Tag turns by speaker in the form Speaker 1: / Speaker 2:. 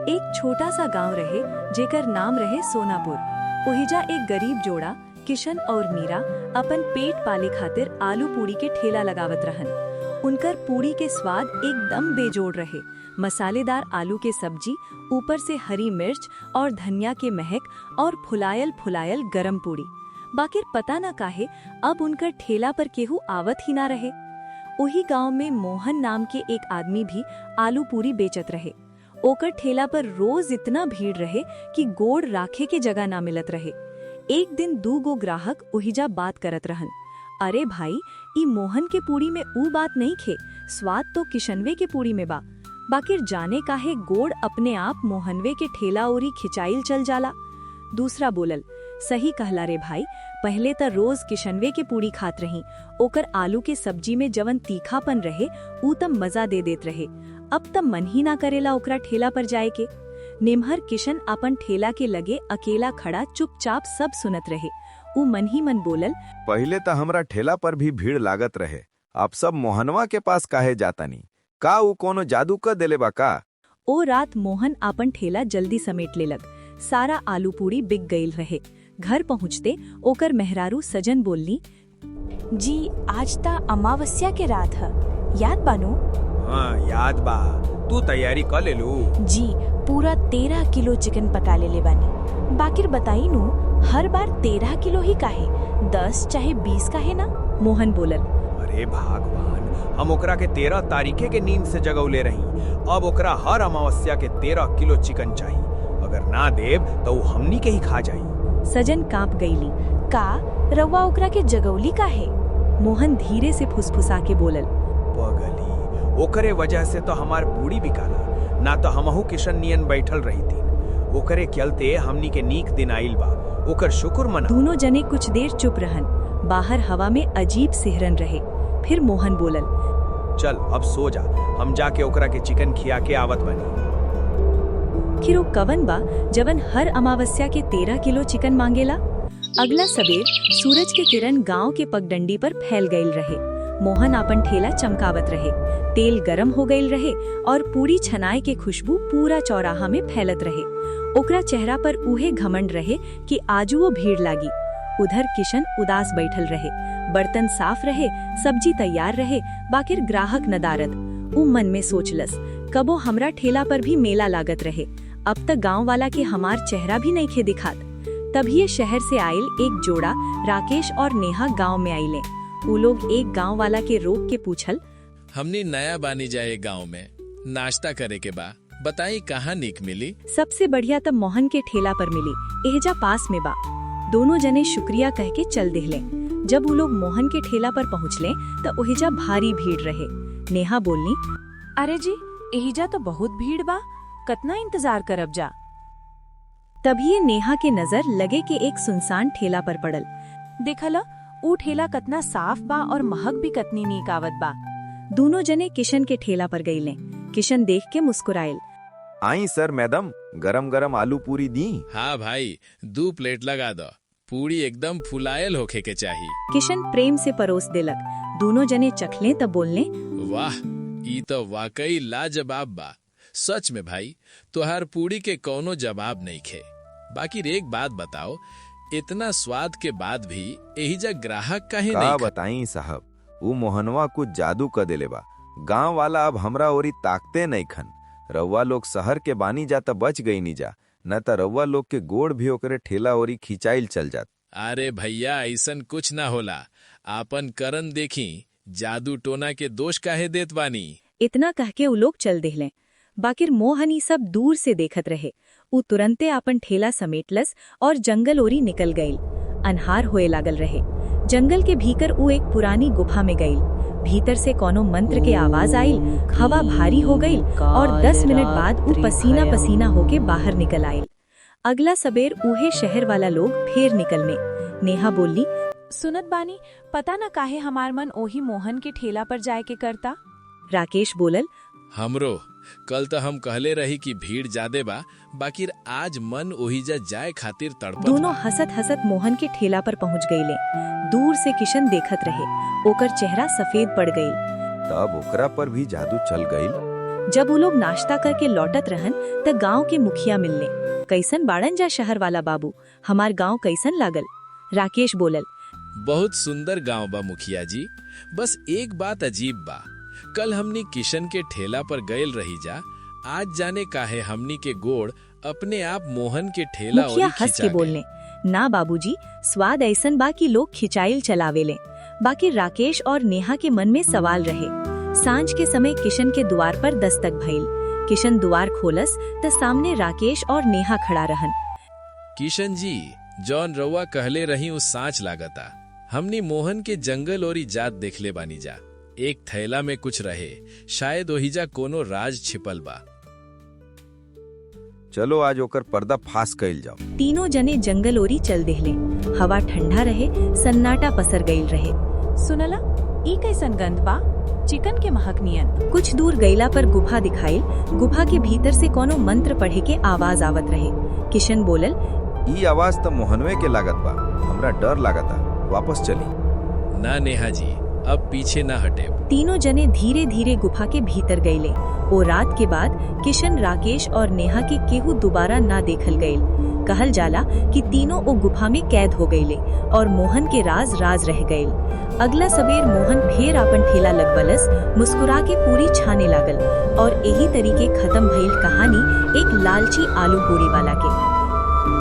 Speaker 1: एक छोटा सा गांव रहे जेकर नाम रहे सोनापुर। ओहिजा एक गरीब जोड़ा किशन और मीरा अपन पेट पाले खातिर आलू पूड़ी के ठेला लगावत रहन। उनकर पूड़ी के स्वाद एकदम बेजोड़ रहे। मसालेदार आलू के सब्जी, ऊपर से हरी मिर्च और धनिया के महक और फुलायल फुलायल गरम पूड़ी। बाकिर पता न काहे अब उनकर ठेला पर केहू आवत ही ना रहे। वही गांव में मोहन नाम के एक आदमी भी आलू पूरी बेचत रहे। ओकर ठेला पर रोज इतना भीड़ रहे कि गोड़ राखे के जगह ना मिलत रहे। एक दिन 2 गो ग्राहक ओहिजा बात करत रहन। अरे भाई, ई मोहन के पूड़ी में ऊ बात नहीं खे, स्वाद तो किशनवे के पूड़ी में बा। बाकिर जाने काहे गोड़ अपने आप मोहनवे के ठेला ओरी खिंचाइल चल जाला। दूसरा बोलल, सही कहला रे भाई, पहले त रोज किशनवे के पूड़ी खात रही। ओकर आलू के सब्जी में जवन तीखापन रहे ऊ त मजा दे देत रहे। अब त मन ही ना करेला ओकरा ठेला पर जाए के। निमहर किशन अपन ठेला के लगे अकेला खड़ा चुपचाप सब सुनत रहे। ऊ मन ही मन बोलल,
Speaker 2: पहले त हमरा ठेला पर भी भीड़ लागत रहे, अब सब मोहनवा के पास काहे जातानी? का ऊ कोनो जादू क देले बा का?
Speaker 1: ओ रात मोहन अपन ठेला जल्दी समेट लेलक। सारा आलू पूड़ी बिक गईल रहे। घर पहुँचते ओकर मेहरारू सजन बोलनी,
Speaker 3: जी आज ता अमावस्या के रात है, याद बानो?
Speaker 4: हाँ याद बा, तू तैयारी कर ले लू।
Speaker 3: जी पूरा 13 किलो चिकन पका ले बानी। बाकिर बताई नु, हर बार 13 किलो ही काहे, 10 चाहे 20 काहे ना?
Speaker 1: मोहन बोलल,
Speaker 4: अरे भगवान, हम ओकरा के 13 तारीखे के नींद से जगौले रही। अब ओकरा हर अमावस्या के 13 किलो चिकन चाहिए। अगर ना देव तो हमनी के ही खा जाई।
Speaker 1: सजन कांप गईली।
Speaker 3: का रवा ओकरा के जगौली काहे?
Speaker 1: मोहन धीरे से फुसफुसा के बोलल,
Speaker 4: पगली, ओकरे वजह से तो हमार पूरी बिकाला, ना तो हमहू किशन नियन बैठल रही थी। ओकरे चलते हमनी के नीक दिन आइल बा, ओकर शुक्र मना।
Speaker 1: दोनों जने कुछ देर चुप रहन। बाहर हवा में अजीब सिहरन रहे। फिर मोहन बोलल,
Speaker 4: चल अब सो जा, हम जाके ओकरा के चिकन खिया के आवत बनी।
Speaker 1: फिर वो कवन बा जवन हर अमावस्या के 13 किलो चिकन मांगेला। अगला सबेर सूरज के किरण गांव के पगडंडी पर फैल गईल रहे। मोहन अपन ठेला चमकावत रहे। तेल गरम हो गईल रहे और पूरी छनाए के खुशबू पूरा चौराहा में फैलत रहे। ओकरा चेहरा पर उहे घमंड रहे कि आजू वो भीड़ लागी। उधर किशन उदास बैठल रहे। बर्तन साफ रहे, सब्जी तैयार रहे, बाकिर ग्राहक नदारद। ऊ मन में सोचलस, कबो हमरा ठेला पर भी मेला लागत रहे। अब तक गांव वाला के हमार चेहरा भी नहीं खे दिखात। तभी ये शहर से आयल एक जोड़ा राकेश और नेहा गांव में आइले। वो लोग एक गांव वाला के रोक के पूछल,
Speaker 5: हमनी नया बानी जाए गांव में, नाश्ता करे के बा, बताई कहाँ नीक मिली?
Speaker 1: सबसे बढ़िया तब मोहन के ठेला पर मिली, एहजा पास में बा। दोनों जने शुक्रिया कह के चल दिहले। जब वो लोग मोहन के ठेला पर पहुँचले तो ओहिजा भारी भीड़ रहे। नेहा बोलनी,
Speaker 3: अरे जी, एहिजा तो बहुत भीड़ बा, कतना इंतजार करब जा।
Speaker 1: तभी नेहा के नजर लगे कि एक सुनसान ठेला पर पड़ल।
Speaker 3: देखला, ऊ ठेला कतना साफ बा और महक भी कतनी नीक आवत बा।
Speaker 1: दोनों जने किशन के ठेला पर गईले। किशन देख के मुस्कुराइल,
Speaker 2: आई सर मैडम, गरम गरम आलू पूरी दी।
Speaker 5: हाँ भाई, 2 प्लेट लगा दो, पूरी एकदम फुलायल होखे के चाहिए।
Speaker 1: किशन प्रेम से परोस देलक। दोनों जने चखले तब बोलने,
Speaker 5: वाह, ई तो वाकई लाजवाब बा। सच में भाई, तोहार पूरी के कोनो जवाब नहीं खे। बाकी एक बात बताओ, इतना स्वाद के बाद भी एहिजा ग्राहक काहे
Speaker 2: का
Speaker 5: नहीं
Speaker 2: बताई साहब, ऊ मोहनवा कुछ जादू क देले बा। गांव वाला अब हमरा ओरी ताकते नहीं खन। रउआ लोग शहर के बानी जाता बच गई नी जा, न त रउआ लोग के गोड़ भी ओकरे ठेला ओरी खिंचाइल चल जात।
Speaker 5: अरे भैया, ऐसन कुछ ना होला। आपन करन देखी, जादू टोना के दोष काहे देत बानी?
Speaker 1: इतना कह के उ लोग चल दिहले। बाकिर मोहनी सब दूर से देखत रहे। उ तुरंते अपन ठेला समेटलस और जंगल ओरी निकल गईल। अनहार होए लागल रहे। जंगल के भीतर उ एक पुरानी गुफा में गईल। भीतर से कोनो मंत्र के आवाज आईल। हवा भारी हो गईल और 10 मिनट बाद उ पसीना पसीना होके बाहर निकल आईल। अगला सबेर उहे शहर वाला लोग फिर निकलने। नेहा बोली,
Speaker 3: सुनत बानी, पता न काहे हमार मन ओही मोहन के ठेला पर जाए के करता।
Speaker 1: राकेश बोलल,
Speaker 5: हमरो कल तो हम कहले रही कि भीड़ ज्यादा बा, बाकिर आज मन ओहिजा जाए खातिर तड़पत
Speaker 1: दोनों
Speaker 5: बा।
Speaker 1: हसत हसत मोहन के ठेला पर पहुंच गईले। दूर से किशन देखत रहे। ओकर चेहरा सफेद पड़ गईल।
Speaker 2: तब ओकरा पर भी जादू चल गईल।
Speaker 1: जब वो लोग नाश्ता करके लौटत रहन त गांव के मुखिया मिलने। कैसन बाड़न जा शहर वाला बाबू, हमार गांव कैसन लागल? राकेश बोलल।
Speaker 5: बहुत सुंदर गांव बा मुखिया जी, बस एक बात अजीब बा। कल हमनी किशन के ठेला पर गयल रही जा, आज जाने काहे हमनी के गोड़ अपने आप मोहन के ठेला
Speaker 1: मुखिया
Speaker 5: ओरी
Speaker 1: हंस
Speaker 5: खिंचा
Speaker 1: के
Speaker 5: गए।
Speaker 1: बोलने, ना बाबूजी, स्वाद ऐसन बा कि लोग खिंचाइल चलावेले। बाकी राकेश और नेहा के मन में सवाल रहे। सांझ के समय किशन के द्वार पर दस्तक भइल। किशन द्वार खोलस त सामने राकेश और नेहा खड़ा रहन।
Speaker 5: किशन जी, जौन रउआ कहले रही उस सांच लागता। हमनी मोहन के जंगल ओरी जात देखले बानी जा। एक थैला में कुछ रहे, शायद ओहिजा कोनो राज छिपल बा।
Speaker 2: चलो आज ओकर पर्दा फास कइल जाओ।
Speaker 1: तीनों जने जंगल ओरी चल देहले। हवा ठंडा रहे, सन्नाटा पसर गईल रहे। सुनला, ई कैसन गंध बा? चिकन के महक नियन। कुछ दूर गईला पर गुफा दिखाइल। गुफा के भीतर से कोनो मंत्र पढ़े के आवाज आवत रहे। किशन बोलल,
Speaker 2: ई आवाज त मोहनवे के लागत बा, हमरा डर लागता, वापस चली।
Speaker 5: ना नेहा जी, अब पीछे ना हटे।
Speaker 1: तीनों जने धीरे धीरे गुफा के भीतर गईले। ओ रात के बाद किशन, राकेश और नेहा के केहू दोबारा ना देखल गईल। कहल जाला कि तीनों ओ गुफा में कैद हो गईले और मोहन के राज राज रह गईल। अगला सबेर मोहन फेर आपन ठेला लगवलस, मुस्कुरा के पूरी छाने लागल और यही तरीके खत्म भइल कहानी एक लालची आलू पूरी वाला के।